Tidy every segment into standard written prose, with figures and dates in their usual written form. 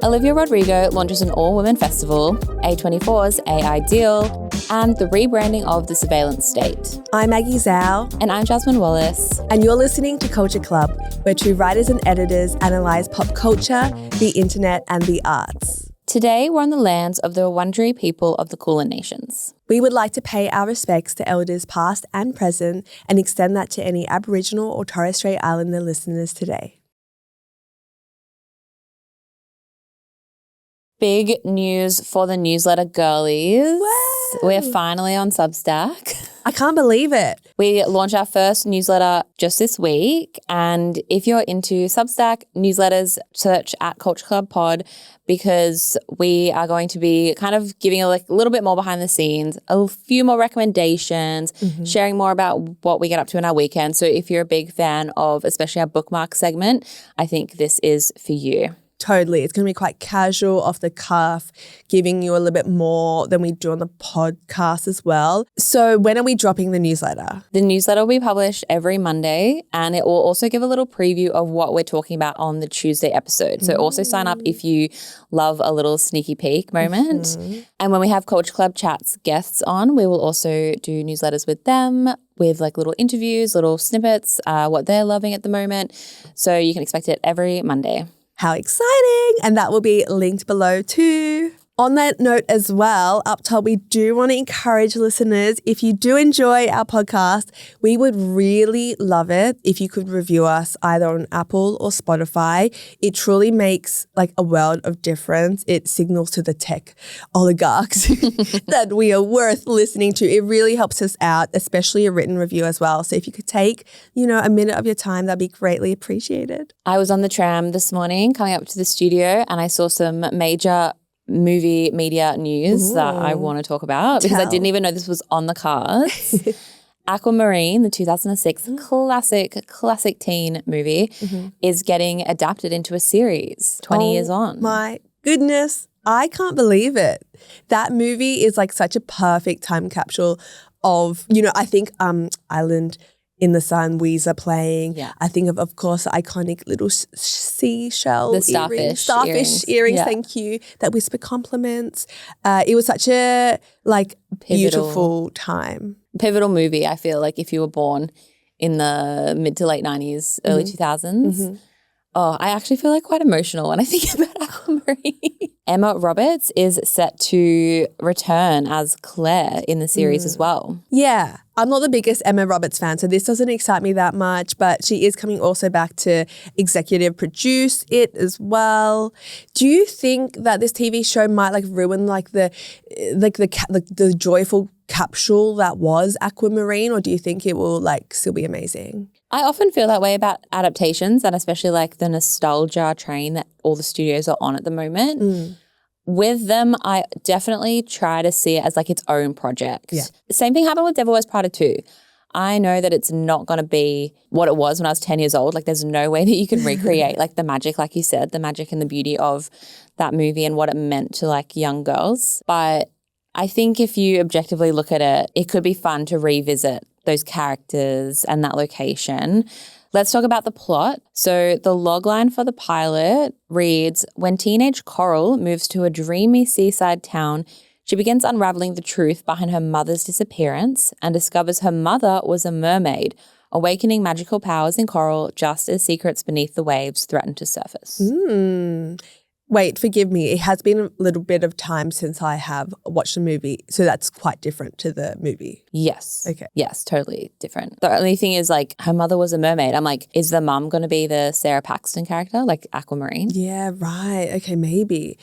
Olivia Rodrigo launches an all-women festival, A24's AI deal, and the rebranding of the surveillance state. I'm Maggie Zhao. And I'm Jasmine Wallace. And you're listening to Culture Club, where two writers and editors analyse pop culture, the internet, and the arts. Today, we're on the lands of the Wurundjeri people of the Kulin Nations. We would like to pay our respects to elders past and present and extend that to any Aboriginal or Torres Strait Islander listeners today. Big news for the newsletter girlies. Wow. We're finally on Substack. I can't believe it. We launched our first newsletter just this week. And if you're into Substack newsletters, search at Culture Club Pod, because we are going to be kind of giving a little bit more behind the scenes, a few more recommendations, sharing more about what we get up to in our weekend. So if you're a big fan of especially our bookmark segment, I think this is for you. Totally. It's going to be quite casual, off the cuff, giving you a little bit more than we do on the podcast as well. So when are we dropping the newsletter? The newsletter will be published every Monday, and it will also give a little preview of what we're talking about on the Tuesday episode. So also sign up if you love a little sneaky peek moment. And when we have Culture Club Chats guests on, we will also do newsletters with them, with little interviews, little snippets, what they're loving at the moment. So you can expect it every Monday. How exciting! And that will be linked below too. On that note as well, up top, we do want to encourage listeners, if you do enjoy our podcast, we would really love it if you could review us either on Apple or Spotify. It truly makes a world of difference. It signals to the tech oligarchs that we are worth listening to. It really helps us out, especially a written review as well. So if you could take, a minute of your time, that'd be greatly appreciated. I was on the tram this morning coming up to the studio, and I saw some major movie media news that I want to talk about because I didn't even know this was on the cards. Aquamarine, the 2006 classic teen movie, is getting adapted into a series 20 years on. My goodness, I can't believe it. That movie is such a perfect time capsule of, I think Island in the Sun, Weezer playing. Yeah. I think of course, the iconic little seashell the starfish earrings. Thank you. That whisper compliments. It was such a beautiful time. Pivotal movie, I feel if you were born in the mid to late 90s, early 2000s. Oh, I actually feel quite emotional when I think about Aquamarine. Emma Roberts is set to return as Claire in the series as well. Yeah. I'm not the biggest Emma Roberts fan, so this doesn't excite me that much, but she is coming also back to executive produce it as well. Do you think that this TV show might ruin the joyful capsule that was Aquamarine, or do you think it will still be amazing? I often feel that way about adaptations, and especially the nostalgia train that all the studios are on at the moment. With them, I definitely try to see it as its own project. Yeah. The same thing happened with Devil Wears Prada 2. I know that it's not going to be what it was when I was 10 years old. There's no way that you can recreate the magic, like you said, the magic and the beauty of that movie and what it meant to young girls. But I think if you objectively look at it, it could be fun to revisit those characters and that location. Let's talk about the plot. So the logline for the pilot reads, when teenage Coral moves to a dreamy seaside town, she begins unraveling the truth behind her mother's disappearance and discovers her mother was a mermaid, awakening magical powers in Coral just as secrets beneath the waves threaten to surface. Wait, forgive me. It has been a little bit of time since I have watched the movie, so that's quite different to the movie. Yes. Okay. Yes, totally different. The only thing is her mother was a mermaid. I'm is the mum going to be the Sarah Paxton character, Aquamarine? Yeah, right. Okay, maybe.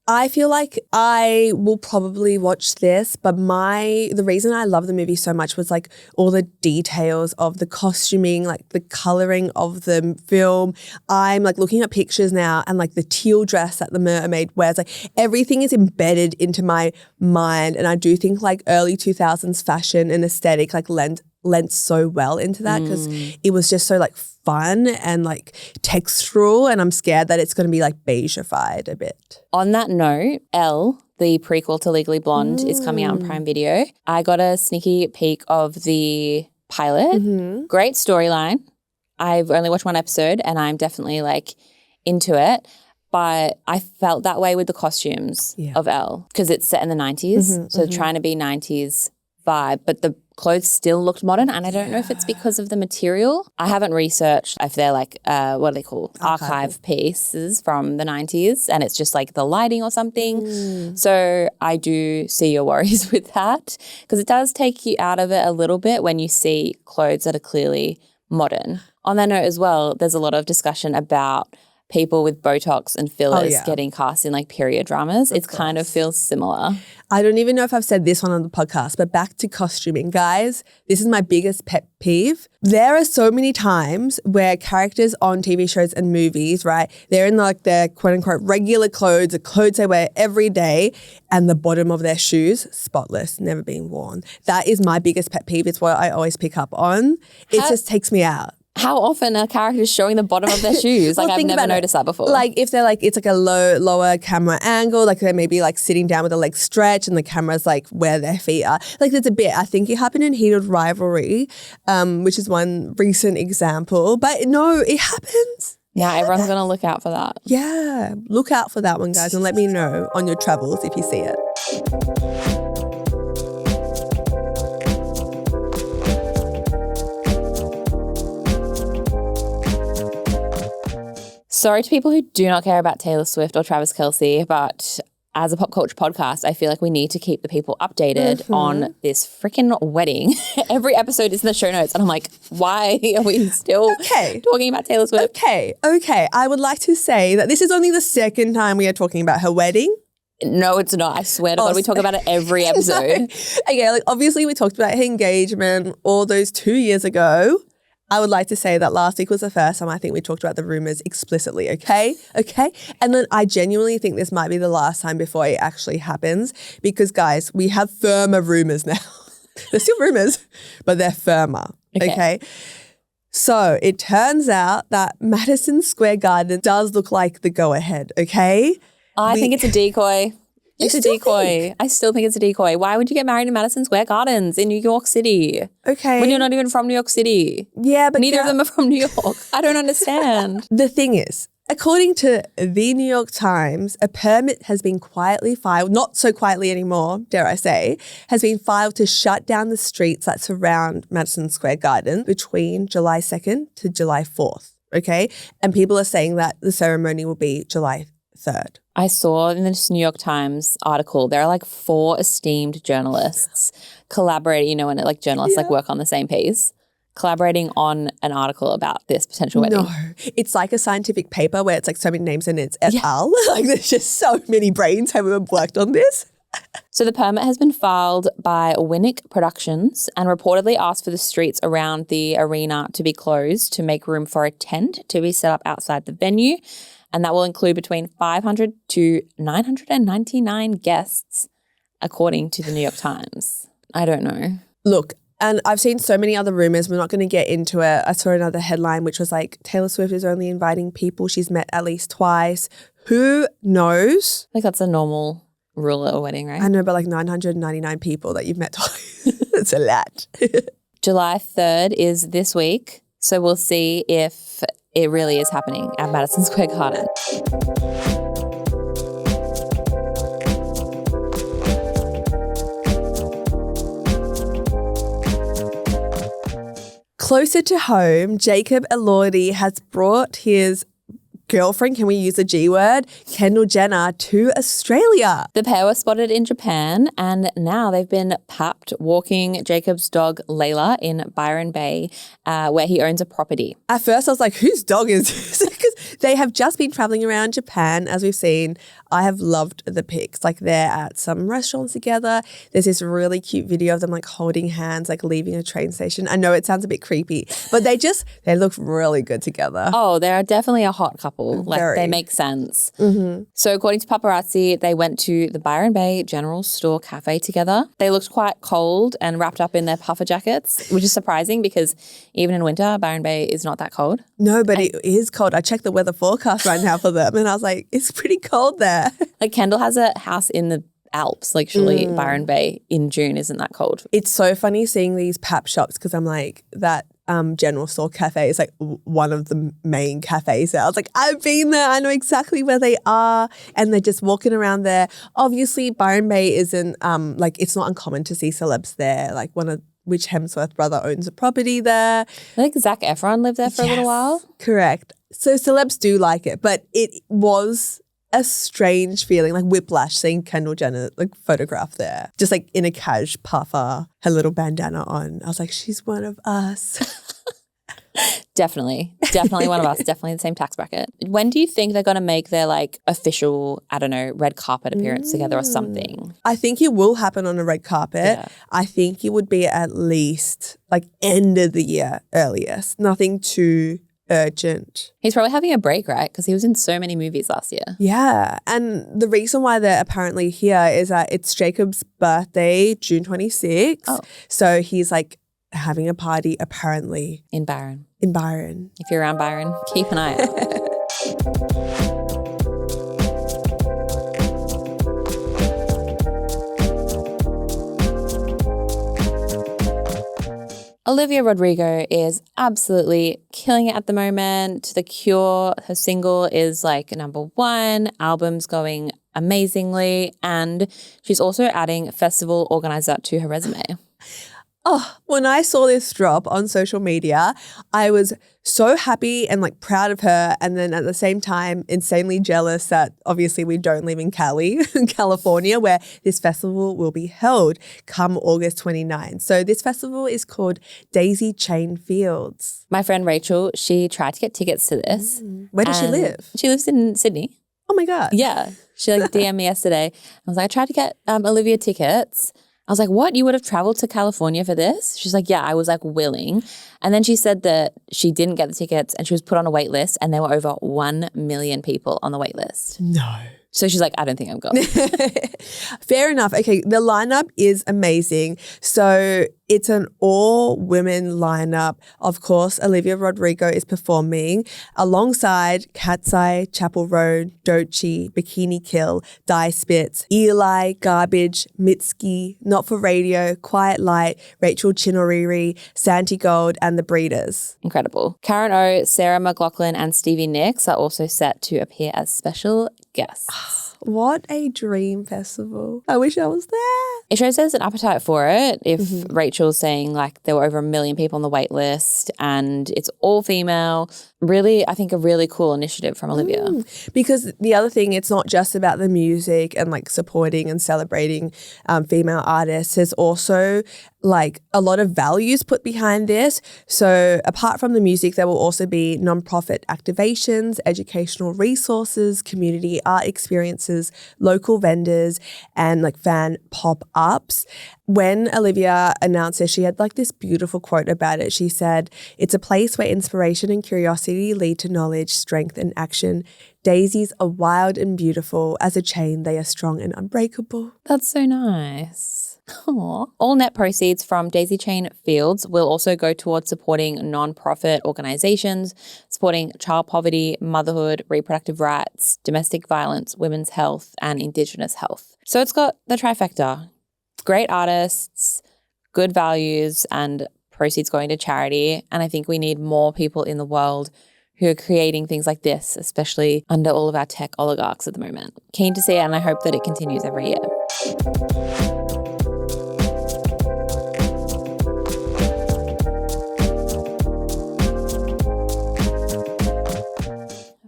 I feel I will probably watch this, but the reason I love the movie so much was all the details of the costuming, the coloring of the film. I'm looking at pictures now and the teal dress that the mermaid wears, everything is embedded into my mind. And I do think early 2000s fashion and aesthetic lent so well into that because it was just so fun and textural, and I'm scared that it's going to be beigeified a bit. On that note, Elle, the prequel to Legally Blonde, is coming out on Prime Video. I got a sneaky peek of the pilot. Great storyline. I've only watched one episode and I'm definitely into it. but I felt that way with the costumes of Elle because it's set in the 90s. So trying to be 90s vibe, but the clothes still looked modern, and I don't know if it's because of the material. I haven't researched if they're like, what are they called? Archive pieces from the 90s, and it's just like the lighting or something. So I do see your worries with that because it does take you out of it a little bit when you see clothes that are clearly modern. On that note as well, there's a lot of discussion about people with Botox and fillers getting cast in like period dramas. It kind of feels similar. I don't even know if I've said this one on the podcast, but back to costuming, guys. This is my biggest pet peeve. There are so many times where characters on TV shows and movies, right, they're in like their quote unquote regular clothes, the clothes they wear every day, and the bottom of their shoes, spotless, never being worn. That is my biggest pet peeve. It's what I always pick up on. It just takes me out. How often are characters showing the bottom of their shoes? Like, I've never noticed that before. Like, if they're like, it's like a lower camera angle, like they're maybe like sitting down with a leg stretch and the camera's like where their feet are. Like, there's a bit, I think it happened in Heated Rivalry, which is one recent example. But no, it happens. Yeah, everyone's going to look out for that. Yeah, look out for that one, guys, and let me know on your travels if you see it. Sorry to people who do not care about Taylor Swift or Travis Kelce, but as a pop culture podcast, I feel like we need to keep the people updated on this freaking wedding. Every episode is in the show notes, and I'm like, why are we still talking about Taylor Swift? Okay. I would like to say that this is only the second time we are talking about her wedding. No, it's not. I swear to God, we talk about it every episode. Okay, like obviously we talked about her engagement all those 2 years ago. I would like to say that last week was the first time I think we talked about the rumours explicitly, okay? And then I genuinely think this might be the last time before it actually happens because, guys, we have firmer rumours now. They're still rumours, but they're firmer, okay? So it turns out that Madison Square Garden does look like the go-ahead, okay? I think it's a decoy. It's a decoy. I still think it's a decoy. Why would you get married in Madison Square Gardens in New York City? Okay. When you're not even from New York City. Yeah, but neither of them are from New York. I don't understand. The thing is, according to the New York Times, a permit has been quietly filed, not so quietly anymore, dare I say, has been filed to shut down the streets that surround Madison Square Garden between July 2nd to July 4th, okay? And people are saying that the ceremony will be July 3rd. I saw in this New York Times article, there are like 4 esteemed journalists collaborating, you know, when like journalists like work on the same piece, collaborating on an article about this potential wedding. No, it's like a scientific paper where it's like so many names and it's et al. Like there's just so many brains have worked on this. So the permit has been filed by Winnick Productions and reportedly asked for the streets around the arena to be closed to make room for a tent to be set up outside the venue. And that will include between 500 to 999 guests, according to the New York Times. I don't know. Look, and I've seen so many other rumors. We're not going to get into it. I saw another headline which was like, Taylor Swift is only inviting people she's met at least twice. Who knows? Like that's a normal rule at a wedding, right? I know, but like 999 people that you've met twice. It's a lot. July 3rd is this week. So we'll see if it really is happening at Madison Square Garden. Closer to home, Jacob Elordi has brought his girlfriend, can we use the G word, Kendall Jenner, to Australia. The pair were spotted in Japan and now they've been papped walking Jacob's dog Layla in Byron Bay, where he owns a property. At first I was like, whose dog is this? Because they have just been traveling around Japan, as we've seen. I have loved the pics. Like they're at some restaurants together. There's this really cute video of them like holding hands, like leaving a train station. I know it sounds a bit creepy, but they look really good together. Oh, they're definitely a hot couple. Like they make sense. Mm-hmm. So according to paparazzi, they went to the Byron Bay General Store Cafe together. They looked quite cold and wrapped up in their puffer jackets, which is surprising because even in winter, Byron Bay is not that cold. No, but it is cold. I checked the weather forecast right now for them and I was like, it's pretty cold there. Like Kendall has a house in the Alps, like surely Byron Bay in June isn't that cold. It's so funny seeing these pap shops because I'm like, that general store cafe is like one of the main cafes there. I was like, I've been there. I know exactly where they are. And they're just walking around there. Obviously, Byron Bay isn't like it's not uncommon to see celebs there. Like which Hemsworth brother owns a property there. I think Zac Efron lived there for a little while. Correct. So celebs do like it, but it was a strange feeling, like whiplash, seeing Kendall Jenner like photographed there, just like in a cash puffer, her little bandana on. I was like, she's one of us. Definitely one of us. Definitely the same tax bracket. When do you think they're going to make their like official, I don't know, red carpet appearance together or something? I think it will happen on a red carpet. Yeah. I think it would be at least like end of the year earliest. Nothing too urgent. He's probably having a break, right? Because he was in so many movies last year. Yeah. And the reason why they're apparently here is that it's Jacob's birthday, June 26th. Oh. So he's like having a party apparently. In Byron. If you're around Byron, keep an eye out. Olivia Rodrigo is absolutely killing it at the moment. The Cure, her single is like #1. Album's going amazingly. And she's also adding festival organiser to her resume. Oh, when I saw this drop on social media, I was so happy and like proud of her. And then at the same time, insanely jealous that obviously we don't live in California, where this festival will be held come August 29. So this festival is called Daisy Chain Fields. My friend Rachel, she tried to get tickets to this. Where does she live? She lives in Sydney. Oh my God. Yeah. She like DM'd me yesterday. I was like, I tried to get Olivia tickets. I was like, what? You would have traveled to California for this? She's like, yeah, I was like willing. And then she said that she didn't get the tickets and she was put on a wait list and there were over 1 million people on the wait list. No. So she's like, I don't think I'm going. Fair enough. Okay, the lineup is amazing. So it's an all-women lineup. Of course, Olivia Rodrigo is performing alongside Cat's Eye, Chapel Roan, Doechii, Bikini Kill, Die Spitz, Eli, Garbage, Mitski, Not For Radio, Quiet Light, Rachel Chinoriri, Santi Gold, and The Breeders. Incredible. Karen O, Sarah McLachlan, and Stevie Nicks are also set to appear as special guests. What a dream festival. I wish I was there. It shows there's an appetite for it. If Rachel's saying like there were over 1 million people on the wait list and it's all female, really, I think a really cool initiative from Olivia. Because the other thing, it's not just about the music and like supporting and celebrating female artists. There's also like a lot of values put behind this. So apart from the music, there will also be nonprofit activations, educational resources, community art experiences, local vendors, and like fan pop-ups. When Olivia announced this, she had like this beautiful quote about it. She said, "It's a place where inspiration and curiosity lead to knowledge, strength, and action. Daisies are wild and beautiful. As a chain, they are strong and unbreakable." That's so nice. Aww. All net proceeds from Daisy Chain Fields will also go towards supporting non-profit organisations, supporting child poverty, motherhood, reproductive rights, domestic violence, women's health, and Indigenous health. So it's got the trifecta. Great artists, good values, and proceeds going to charity. And I think we need more people in the world who are creating things like this, especially under all of our tech oligarchs at the moment. Keen to see it, and I hope that it continues every year.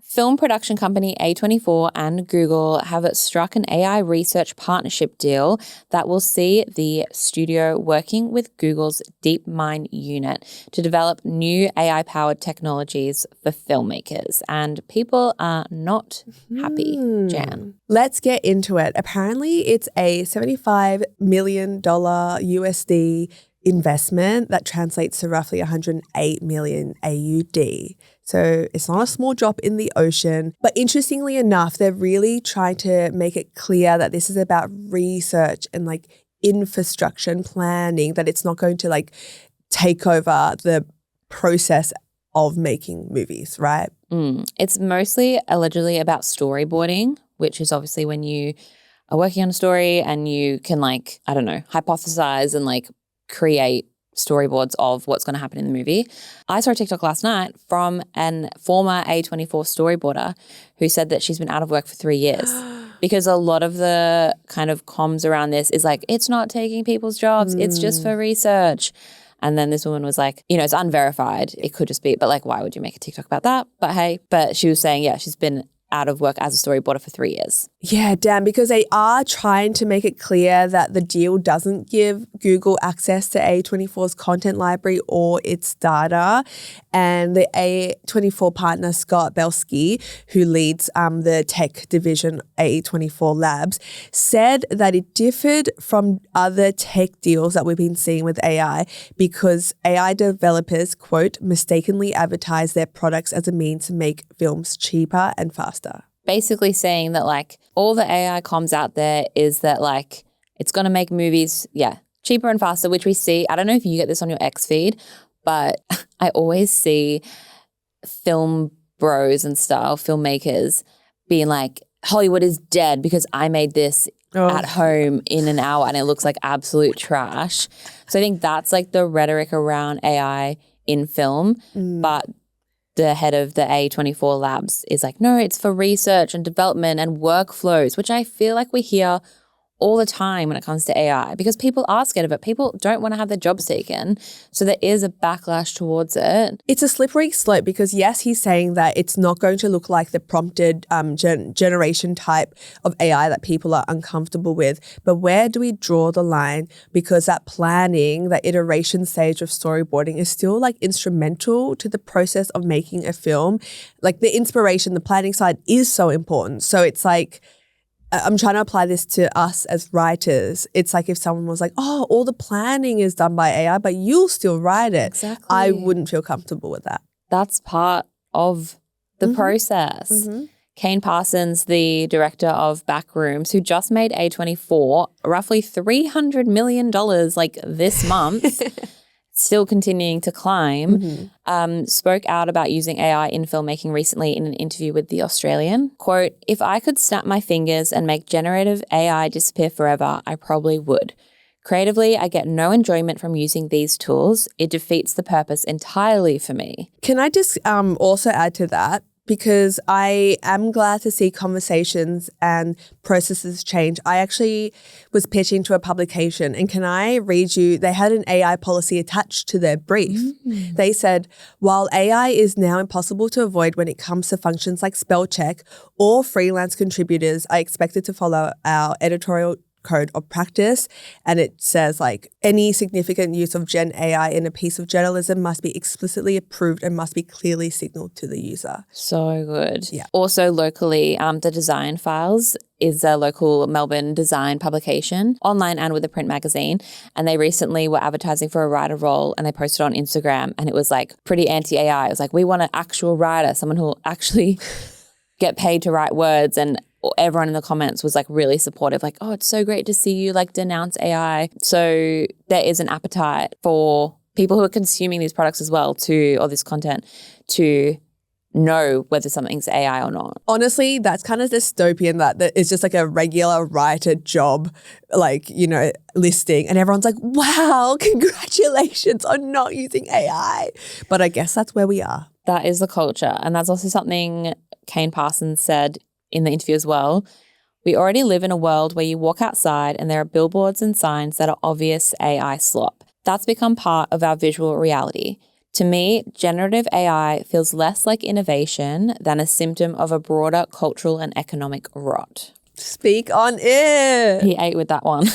Film production company A24 and Google have struck an AI research partnership deal that will see the studio working with Google's DeepMind unit to develop new AI-powered technologies for filmmakers. And people are not happy, Jan. Let's get into it. Apparently, it's a $75 million USD investment that translates to roughly 108 million AUD. So it's not a small drop in the ocean. But interestingly enough, they're really trying to make it clear that this is about research and like infrastructure and planning, that it's not going to like take over the process of making movies, right? It's mostly allegedly about storyboarding, which is obviously when you are working on a story and you can like, I don't know, hypothesize and like create storyboards of what's going to happen in the movie. I saw a TikTok last night from an former A24 storyboarder who said that she's been out of work for 3 years because a lot of the kind of comms around this is like, it's not taking people's jobs, it's just for research. And then this woman was like, it's unverified. It could just be, but like, why would you make a TikTok about that? But hey, she was saying, she's been out of work as a storyboarder for 3 years. Yeah, damn, because they are trying to make it clear that the deal doesn't give Google access to A24's content library or its data. And the A24 partner, Scott Belsky, who leads the tech division A24 Labs, said that it differed from other tech deals that we've been seeing with AI because AI developers, quote, mistakenly advertise their products as a means to make films cheaper and faster. Basically saying that like all the AI comms out there is that like it's going to make movies, cheaper and faster, which we see. I don't know if you get this on your X feed, but I always see film bros and stuff, filmmakers being like, Hollywood is dead because I made this at home in an hour and it looks like absolute trash. So I think that's like the rhetoric around AI in film, but the head of the A24 Labs is like, no, it's for research and development and workflows, which I feel like we hear all the time when it comes to AI because people are scared of it. People don't want to have their jobs taken. So there is a backlash towards it. It's a slippery slope because, yes, he's saying that it's not going to look like the prompted generation type of AI that people are uncomfortable with. But where do we draw the line? Because that planning, that iteration stage of storyboarding is still like instrumental to the process of making a film. Like the inspiration, the planning side is so important. So it's like, I'm trying to apply this to us as writers. It's like if someone was like, oh, all the planning is done by AI, but you'll still write it. Exactly. I wouldn't feel comfortable with that. That's part of the process. Kane Parsons, the director of Backrooms, who just made A24 roughly $300 million like this month, still continuing to climb, spoke out about using AI in filmmaking recently in an interview with The Australian. Quote, if I could snap my fingers and make generative AI disappear forever, I probably would. Creatively, I get no enjoyment from using these tools. It defeats the purpose entirely for me. Can I just also add to that? Because I am glad to see conversations and processes change. I actually was pitching to a publication, and can I read you? They had an AI policy attached to their brief. They said, while AI is now impossible to avoid when it comes to functions like spell check, all freelance contributors are expected to follow our editorial code of practice. And it says like any significant use of Gen AI in a piece of journalism must be explicitly approved and must be clearly signaled to the user. So good. Yeah. Also locally, the Design Files is a local Melbourne design publication, online and with a print magazine. And they recently were advertising for a writer role and they posted on Instagram and it was like pretty anti-AI. It was like, we want an actual writer, someone who will actually get paid to write words, and everyone in the comments was like really supportive, like, oh, it's so great to see you like denounce AI. So there is an appetite for people who are consuming these products as well or this content to know whether something's AI or not. Honestly, that's kind of dystopian that it's just like a regular writer job, like, listing. And everyone's like, wow, congratulations on not using AI. But I guess that's where we are. That is the culture. And that's also something Kane Parsons said in the interview as well. We already live in a world where you walk outside and there are billboards and signs that are obvious AI slop. That's become part of our visual reality. To me, generative AI feels less like innovation than a symptom of a broader cultural and economic rot. Speak on it. He ate with that one.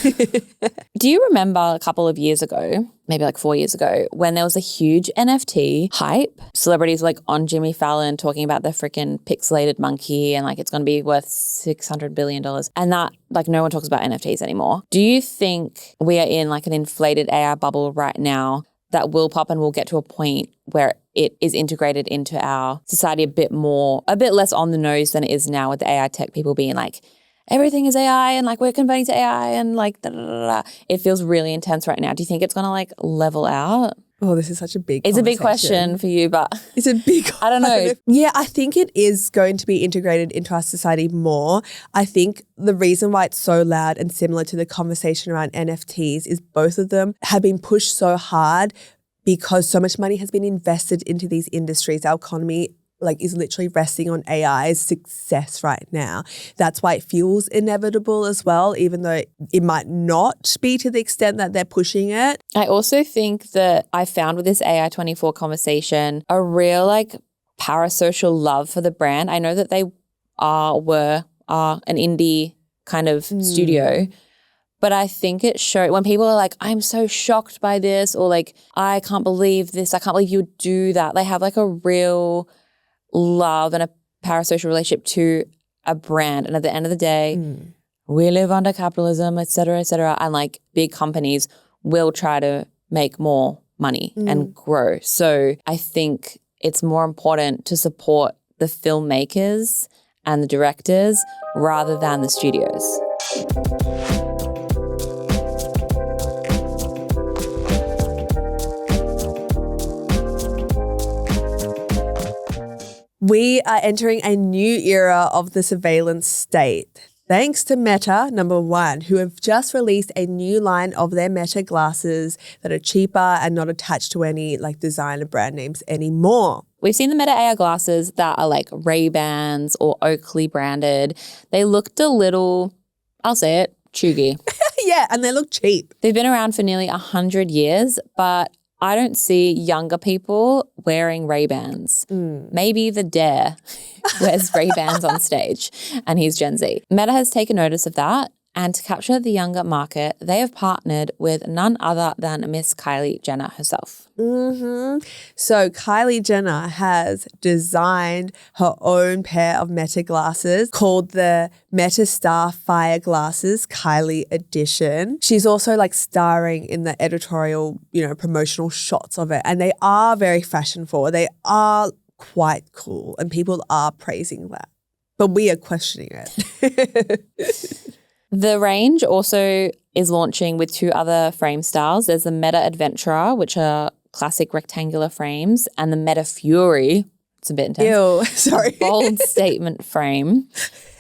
Do you remember a couple of years ago, maybe like 4 years ago, when there was a huge NFT hype? Celebrities like on Jimmy Fallon talking about the freaking pixelated monkey and like it's going to be worth $600 billion. And that like no one talks about NFTs anymore. Do you think we are in like an inflated AI bubble right now that will pop and we'll get to a point where it is integrated into our society a bit less on the nose than it is now with the AI tech people being like, everything is AI and like we're converting to AI and like da, da, da, da. It feels really intense right now. Do you think it's going to like level out? Oh, this is such a big It's a big question for you, but it's a big I don't know. Yeah, I think it is going to be integrated into our society more. I think the reason why it's so loud and similar to the conversation around NFTs is both of them have been pushed so hard because so much money has been invested into these industries. Our economy is literally resting on AI's success right now. That's why it feels inevitable as well, even though it might not be to the extent that they're pushing it. I also think that I found with this A24 conversation a real parasocial love for the brand. I know that they were an indie kind of studio, but I think it showed when people are like, I'm so shocked by this, or I can't believe this, I can't believe you would do that. They have a real love and a parasocial relationship to a brand. And at the end of the day, we live under capitalism, et cetera, and big companies will try to make more money and grow. So I think it's more important to support the filmmakers and the directors rather than the studios. We are entering a new era of the surveillance state. Thanks to Meta, number one, who have just released a new line of their Meta glasses that are cheaper and not attached to any designer brand names anymore. We've seen the Meta AR glasses that are Ray-Bans or Oakley branded. They looked a little, I'll say it, chuggy. Yeah, and they look cheap. They've been around for nearly 100 years, but I don't see younger people wearing Ray-Bans. Maybe the Dare wears Ray-Bans on stage and he's Gen Z. Meta has taken notice of that, and to capture the younger market, they have partnered with none other than Miss Kylie Jenner herself. So Kylie Jenner has designed her own pair of Meta glasses called the Meta Starfire Glasses Kylie Edition. She's also starring in the editorial, promotional shots of it. And they are very fashion forward. They are quite cool and people are praising that. But we are questioning it. The range also is launching with two other frame styles. There's the Meta Adventurer, which are classic rectangular frames, and the Meta Fury. It's a bit intense. Ew, sorry. Bold statement frame.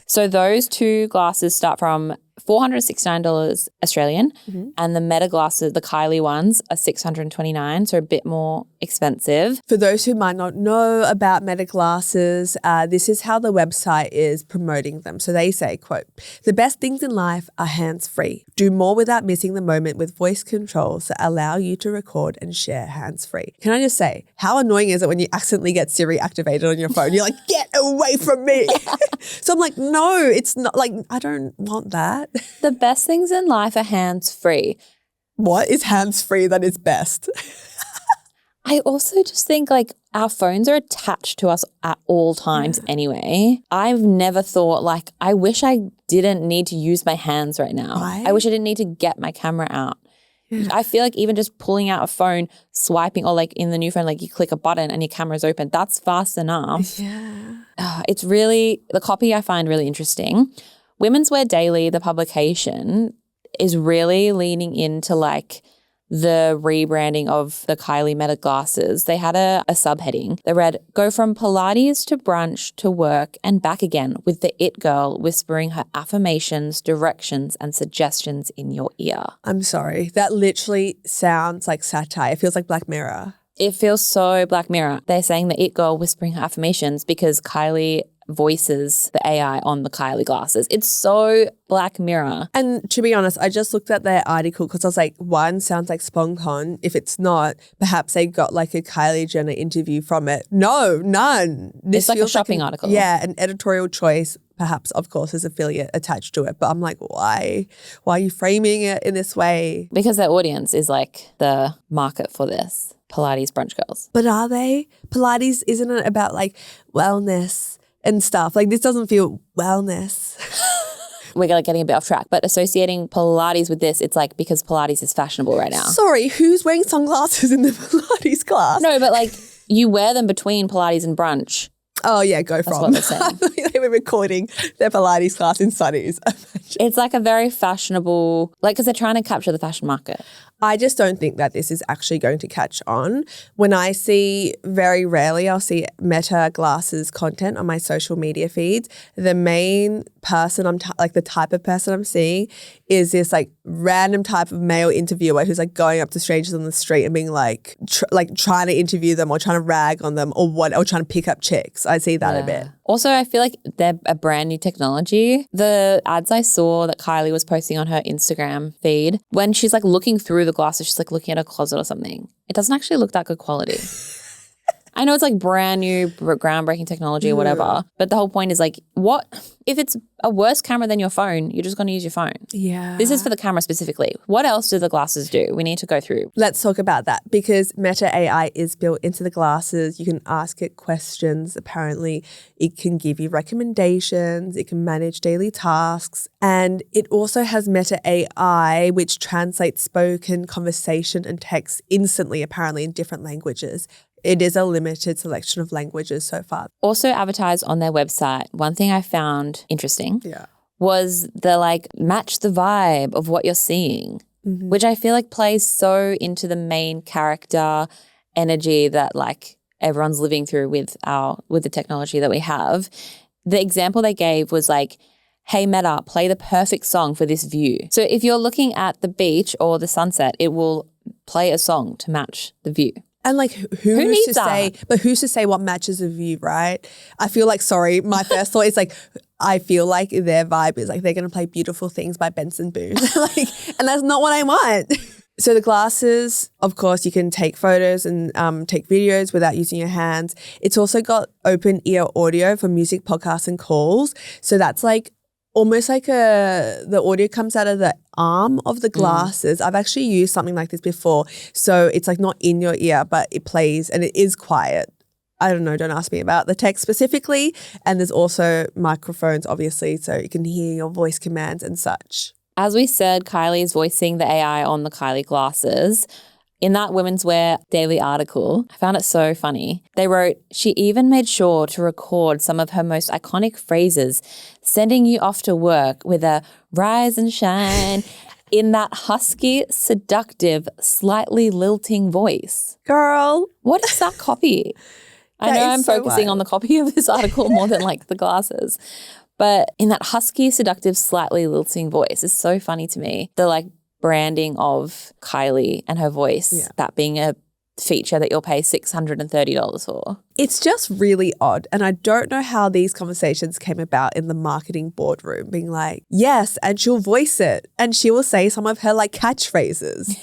So those two glasses start from $469 Australian, and the Meta glasses, the Kylie ones, are $629, so a bit more expensive. For those who might not know about Meta glasses, this is how the website is promoting them. So they say, quote, "The best things in life are hands-free. Do more without missing the moment with voice controls that allow you to record and share hands-free." Can I just say, how annoying is it when you accidentally get Siri activated on your phone? You're like, get away from me. So I'm like, no, it's not I don't want that. The best things in life are hands-free. What is hands-free that is best? I also just think our phones are attached to us at all times anyway. I've never thought I wish I didn't need to use my hands right now. Right? I wish I didn't need to get my camera out. Yeah. I feel even just pulling out a phone, swiping, or in the new phone, you click a button and your camera's open. That's fast enough. Yeah. It's really, the copy I find really interesting. Women's Wear Daily, the publication, is really leaning into the rebranding of the Kylie Meta glasses. They had a subheading that read, "Go from Pilates to brunch to work and back again with the it girl whispering her affirmations, directions and suggestions in your ear." I'm sorry. That literally sounds like satire. It feels like Black Mirror. It feels so Black Mirror. They're saying the it girl whispering her affirmations because Kylie voices the AI on the Kylie glasses. It's so Black Mirror. And to be honest, I just looked at their article because I was like, one sounds like SponCon. If it's not, perhaps they got a Kylie Jenner interview from it. No, none. This it's a shopping article. Yeah, an editorial choice. Perhaps, of course, there's affiliate attached to it. But I'm like, why? Why are you framing it in this way? Because their audience is the market for this. Pilates brunch girls. But are they? Pilates, isn't it about wellness and stuff? This doesn't feel wellness. We're getting a bit off track, but associating Pilates with this, it's because Pilates is fashionable right now. Sorry, who's wearing sunglasses in the Pilates class? No, but you wear them between Pilates and brunch. Oh, yeah, go from. That's what they're saying. They were recording their Pilates class in sunnies. It's like a very fashionable, like, because they're trying to capture the fashion market. I just don't think that this is actually going to catch on. When I see, very rarely, I'll see Meta glasses content on my social media feeds. The main person like the type of person I'm seeing is this like random type of male interviewer who's like going up to strangers on the street and being like, trying to interview them or trying to rag on them or trying to pick up chicks. I see that a bit. Also, I feel like they're a brand new technology. The ads I saw that Kylie was posting on her Instagram feed, when she's like looking through the glasses, she's like looking at a closet or something. It doesn't actually look that good quality. I know it's like brand new, groundbreaking technology or whatever, but the whole point is like, what if it's a worse camera than your phone? You're just going to use your phone. Yeah. This is for the camera specifically. What else do the glasses do? We need to go through. Let's talk about that because Meta AI is built into the glasses. You can ask it questions. Apparently, it can give you recommendations. It can manage daily tasks. And it also has Meta AI, which translates spoken conversation and text instantly, apparently in different languages. It is a limited selection of languages so far. Also advertised on their website, one thing I found interesting was the like match the vibe of what you're seeing, which I feel like plays so into the main character energy that like everyone's living through with the technology that we have. The example they gave was like, hey Meta, play the perfect song for this view. So if you're looking at the beach or the sunset, it will play a song to match the view. And like who's to say what matches a view, right? I feel like, my first thought is like, I feel like their vibe is like they're going to play Beautiful Things by Benson Boone. And that's not what I want. So the glasses, of course, you can take photos and take videos without using your hands. It's also got open ear audio for music, podcasts and calls. So that's like almost like the audio comes out of the arm of the glasses. I've actually used something like this before. So it's like not in your ear, but it plays and it is quiet. I don't know, don't ask me about the text specifically. And there's also microphones, obviously, so you can hear your voice commands and such. As we said, Kylie is voicing the AI on the Kylie glasses. In that Women's Wear Daily article, I found it so funny. They wrote, she even made sure to record some of her most iconic phrases, sending you off to work with a rise and shine in that husky, seductive, slightly lilting voice. Girl. What is that copy? I know I'm focusing on the copy of this article more than like the glasses. But in that husky, seductive, slightly lilting voice is so funny to me. The like branding of Kylie and her voice, that being a feature that you'll pay $630 for. It's just really odd. And I don't know how these conversations came about in the marketing boardroom, being like, yes, and she'll voice it and she will say some of her like catchphrases.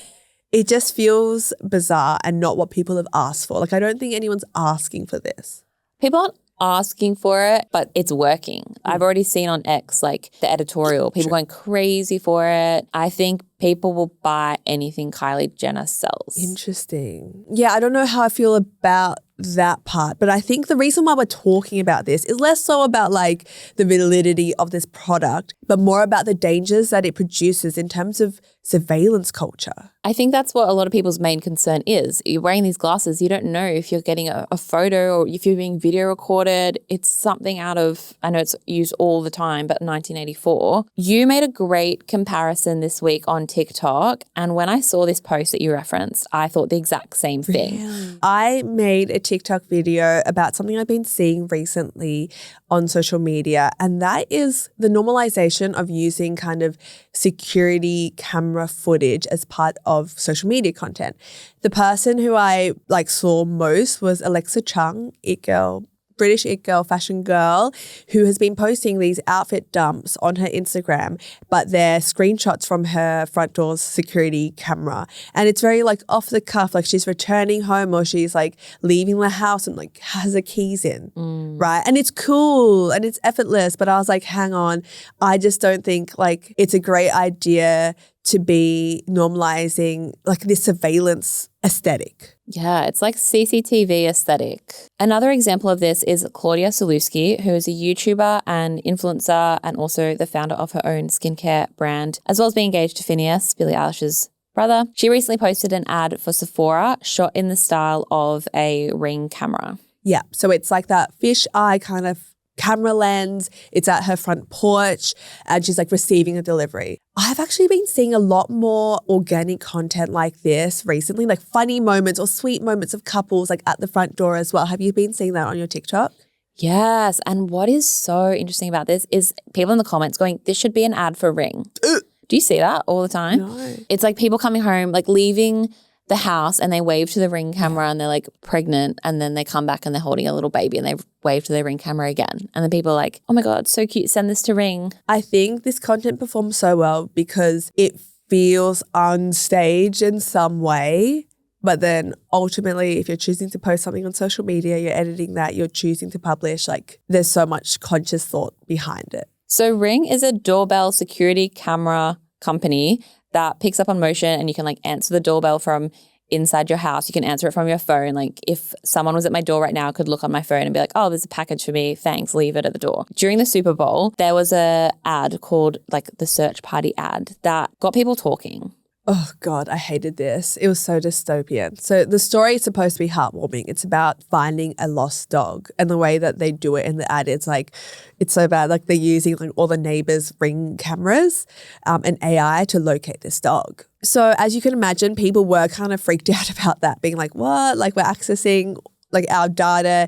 It just feels bizarre and not what people have asked for. Like, I don't think anyone's asking for this. People aren't asking for it, but it's working. I've already seen on X, like the editorial, people going crazy for it. I think people will buy anything Kylie Jenner sells. Interesting. Yeah, I don't know how I feel about that part, but I think the reason why we're talking about this is less so about like the validity of this product, but more about the dangers that it produces in terms of surveillance culture. I think that's what a lot of people's main concern is. You're wearing these glasses, you don't know if you're getting a photo or if you're being video recorded. It's something out of, I know it's used all the time, but 1984. You made a great comparison this week on TikTok, and when I saw this post that you referenced, I thought the exact same thing. Really? I made a TikTok video about something I've been seeing recently on social media, and that is the normalization of using kind of security camera footage as part of social media content. The person who I saw most was Alexa Chung, It Girl, British It Girl, fashion girl, who has been posting these outfit dumps on her Instagram, but they're screenshots from her front door's security camera. And it's very off the cuff, like she's returning home or she's leaving the house and has her keys in, right? And it's cool and it's effortless, but I was like, hang on, I just don't think it's a great idea to be normalizing this surveillance aesthetic. Yeah, it's like CCTV aesthetic. Another example of this is Claudia Sulewski, who is a YouTuber and influencer and also the founder of her own skincare brand, as well as being engaged to Phineas, Billie Eilish's brother. She recently posted an ad for Sephora shot in the style of a Ring camera. Yeah. So it's like that fish eye kind of camera lens. It's at her front porch and she's like receiving a delivery. I've actually been seeing a lot more organic content like this recently, like funny moments or sweet moments of couples like at the front door as well. Have you been seeing that on your TikTok? Yes. And what is so interesting about this is people in the comments going, this should be an ad for Ring. Do you see that all the time? No. It's like people coming home, like leaving the house and they wave to the Ring camera and they're like pregnant, and then they come back and they're holding a little baby and they wave to their Ring camera again. And then people are like, oh my God, so cute. Send this to Ring. I think this content performs so well because it feels unstaged in some way. But then ultimately, if you're choosing to post something on social media, you're editing that, you're choosing to publish, like there's so much conscious thought behind it. So Ring is a doorbell security camera company that picks up on motion, and you can like answer the doorbell from inside your house. You can answer it from your phone. Like if someone was at my door right now, I could look on my phone and be like, oh, there's a package for me. Thanks. Leave it at the door. During the Super Bowl, there was a ad called like the search party ad that got people talking. Oh God, I hated this. It was so dystopian. So the story is supposed to be heartwarming. It's about finding a lost dog, and the way that they do it in the ad, it's like, it's so bad. Like they're using like all the neighbors' Ring cameras and AI to locate this dog. So as you can imagine, people were kind of freaked out about that, being like, what? Like we're accessing like our data.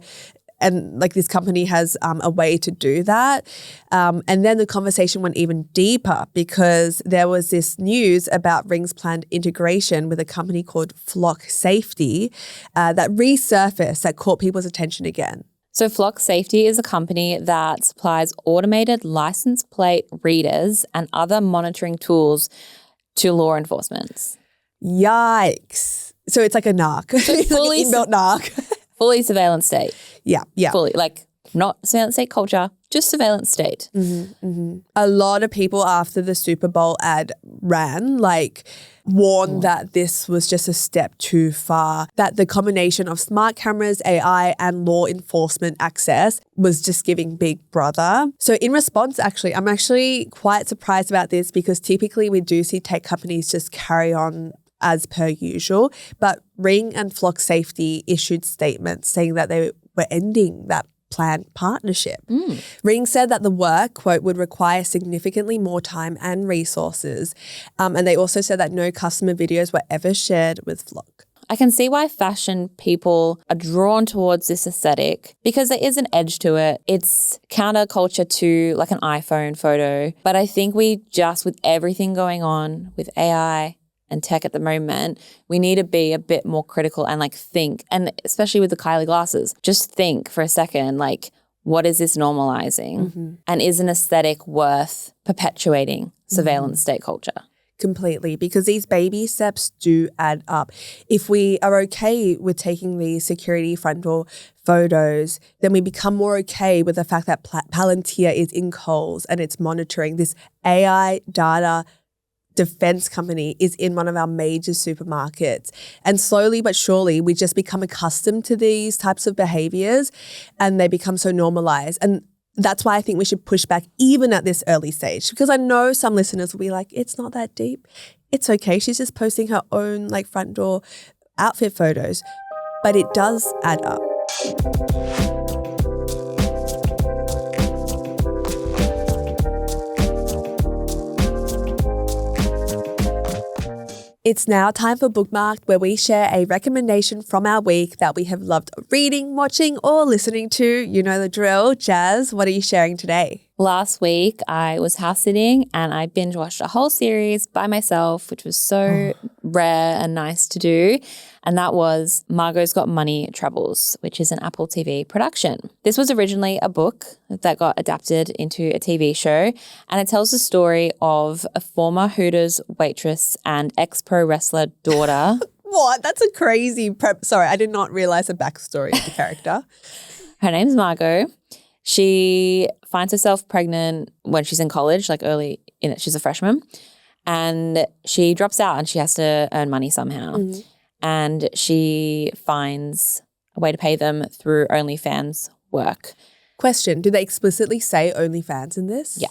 And like this company has a way to do that. And then the conversation went even deeper because there was this news about Ring's planned integration with a company called Flock Safety that resurfaced, that caught people's attention again. So Flock Safety is a company that supplies automated license plate readers and other monitoring tools to law enforcement. Yikes. So it's like a narc. So it's fully like an inbuilt narc. Fully surveillance state. Yeah. Fully, like not surveillance state culture, just surveillance state. A lot of people after the Super Bowl ad ran, like warned that this was just a step too far, that the combination of smart cameras, AI and law enforcement access was just giving Big Brother. So in response, actually, I'm actually quite surprised about this because typically we do see tech companies just carry on as per usual, but Ring and Flock Safety issued statements saying that they were ending that planned partnership. Ring said that the work, quote, would require significantly more time and resources. And they also said that no customer videos were ever shared with Flock. I can see why fashion people are drawn towards this aesthetic because there is an edge to it. It's counterculture to like an iPhone photo. But I think we just, with everything going on with AI and tech at the moment, we need to be a bit more critical and like think, and especially with the Kylie glasses, just think for a second, like, what is this normalizing? And is an aesthetic worth perpetuating surveillance state culture? Completely, because these baby steps do add up. If we are okay with taking these security front door photos, then we become more okay with the fact that Palantir is in Coles and it's monitoring this AI data defense company is in one of our major supermarkets. And slowly but surely, we just become accustomed to these types of behaviors and they become so normalized. And that's why I think we should push back even at this early stage, because I know some listeners will be like, it's not that deep. It's okay. She's just posting her own like front door outfit photos, but it does add up. It's now time for Bookmarked, where we share a recommendation from our week that we have loved reading, watching, or listening to. You know the drill. Jazz, what are you sharing today? Last week, I was house sitting and I binge watched a whole series by myself, which was so rare and nice to do. And that was Margo's Got Money Troubles, which is an Apple TV production. This was originally a book that got adapted into a TV show, and it tells the story of a former Hooters waitress and ex-pro wrestler daughter. What? That's a crazy prep. Sorry, I did not realize the backstory of the character. Her name's Margo. She finds herself pregnant when she's in college, like early in it. She's a freshman, and she drops out and she has to earn money somehow. And she finds a way to pay them through OnlyFans work. Question, do they explicitly say OnlyFans in this? Yeah.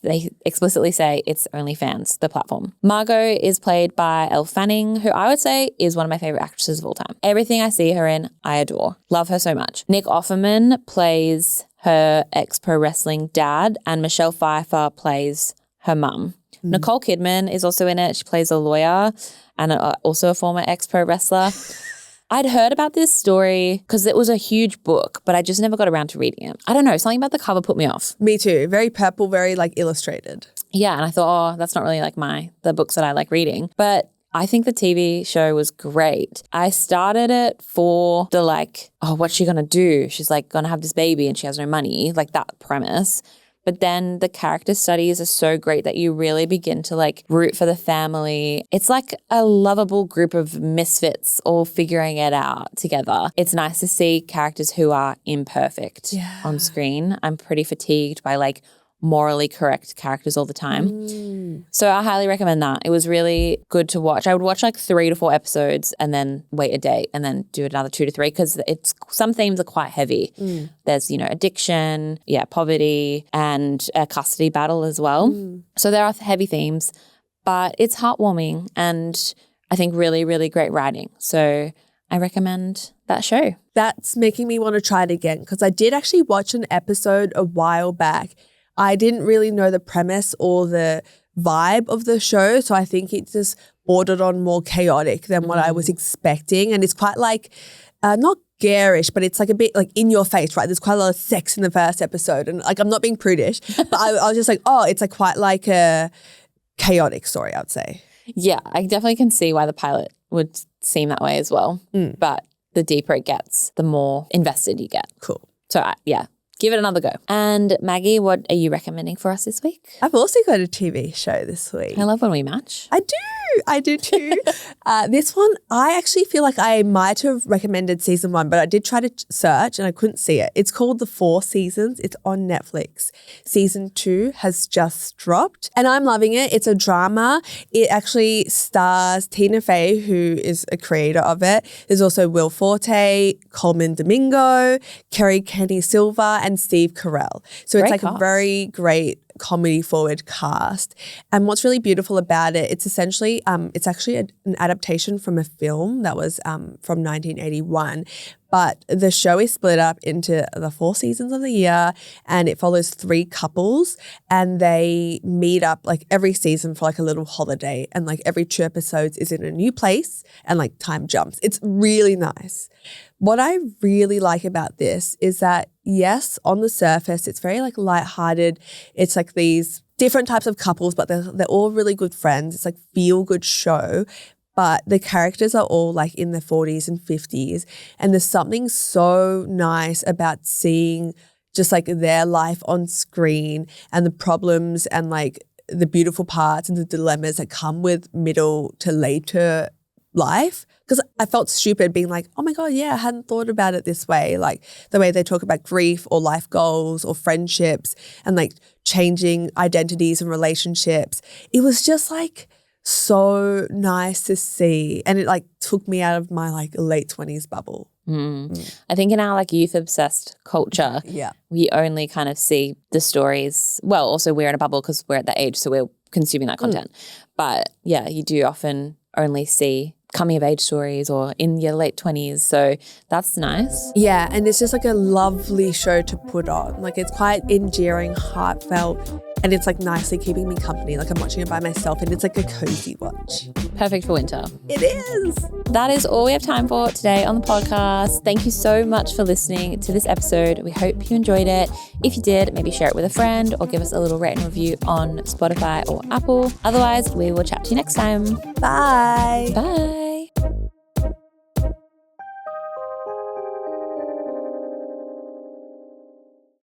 They explicitly say it's OnlyFans, the platform. Margo is played by Elle Fanning, who I would say is one of my favorite actresses of all time. Everything I see her in, I adore. Love her so much. Nick Offerman plays her ex-pro wrestling dad, and Michelle Pfeiffer plays her mum. Nicole Kidman is also in it. She plays a lawyer and also a former ex-pro wrestler. I'd heard about this story because it was a huge book, but I just never got around to reading it. I don't know. Something about the cover put me off. Me too. Very purple, very like illustrated. Yeah, and I thought, oh, that's not really like the books that I like reading. But I think the TV show was great. I started it for the like, oh, what's she going to do? She's like going to have this baby and she has no money, like that premise. But then the character studies are so great that you really begin to like root for the family. It's like a lovable group of misfits all figuring it out together. It's nice to see characters who are imperfect on screen. I'm pretty fatigued by like morally correct characters all the time. So I highly recommend that. It was really good to watch. I would watch like 3 to 4 episodes and then wait a day and then do another 2 to 3 because some themes are quite heavy. There's, addiction, poverty and a custody battle as well. So there are heavy themes, but it's heartwarming and I think really, really great writing. So I recommend that show. That's making me want to try it again because I did actually watch an episode a while back. I didn't really know the premise or the vibe of the show, so I think it just bordered on more chaotic than what I was expecting. And it's quite like, not garish, but it's like a bit like in your face, right? There's quite a lot of sex in the first episode. And like, I'm not being prudish, but I was just like, oh, it's like quite like a chaotic story, I would say. Yeah, I definitely can see why the pilot would seem that way as well. But the deeper it gets, the more invested you get. Cool. So give it another go. And Maggie, what are you recommending for us this week? I've also got a TV show this week. I love when we match. I do too. This one, I actually feel like I might have recommended season 1, but I did try to search and I couldn't see it. It's called The 4 Seasons. It's on Netflix. Season 2 has just dropped and I'm loving it. It's a drama. It actually stars Tina Fey, who is a creator of it. There's also Will Forte, Coleman Domingo, Kerry Kenny Silva, and Steve Carell. So it's a very great comedy forward cast. And what's really beautiful about it, it's essentially, it's actually an adaptation from a film that was from 1981. But the show is split up into the 4 seasons of the year and it follows 3 couples and they meet up like every season for like a little holiday and like every 2 episodes is in a new place and like time jumps. It's really nice. What I really like about this is that, yes, on the surface, it's very like lighthearted. It's like these different types of couples, but they're all really good friends. It's like feel-good show. But the characters are all like in their 40s and 50s. And there's something so nice about seeing just like their life on screen and the problems and like the beautiful parts and the dilemmas that come with middle to later life. Because I felt stupid being like, oh my God, yeah, I hadn't thought about it this way. Like the way they talk about grief or life goals or friendships and like changing identities and relationships. It was just like so nice to see. And it like took me out of my like late 20s bubble. I think in our like youth obsessed culture, we only kind of see the stories. Well, also we're in a bubble because we're at that age, so we're consuming that content. But yeah, you do often only see coming of age stories or in your late 20s. So that's nice. Yeah, and it's just like a lovely show to put on. Like it's quite endearing, heartfelt, and it's like nicely keeping me company. Like I'm watching it by myself and it's like a cozy watch. Perfect for winter. It is. That is all we have time for today on the podcast. Thank you so much for listening to this episode. We hope you enjoyed it. If you did, maybe share it with a friend or give us a little rating review on Spotify or Apple. Otherwise, we will chat to you next time. Bye. Bye.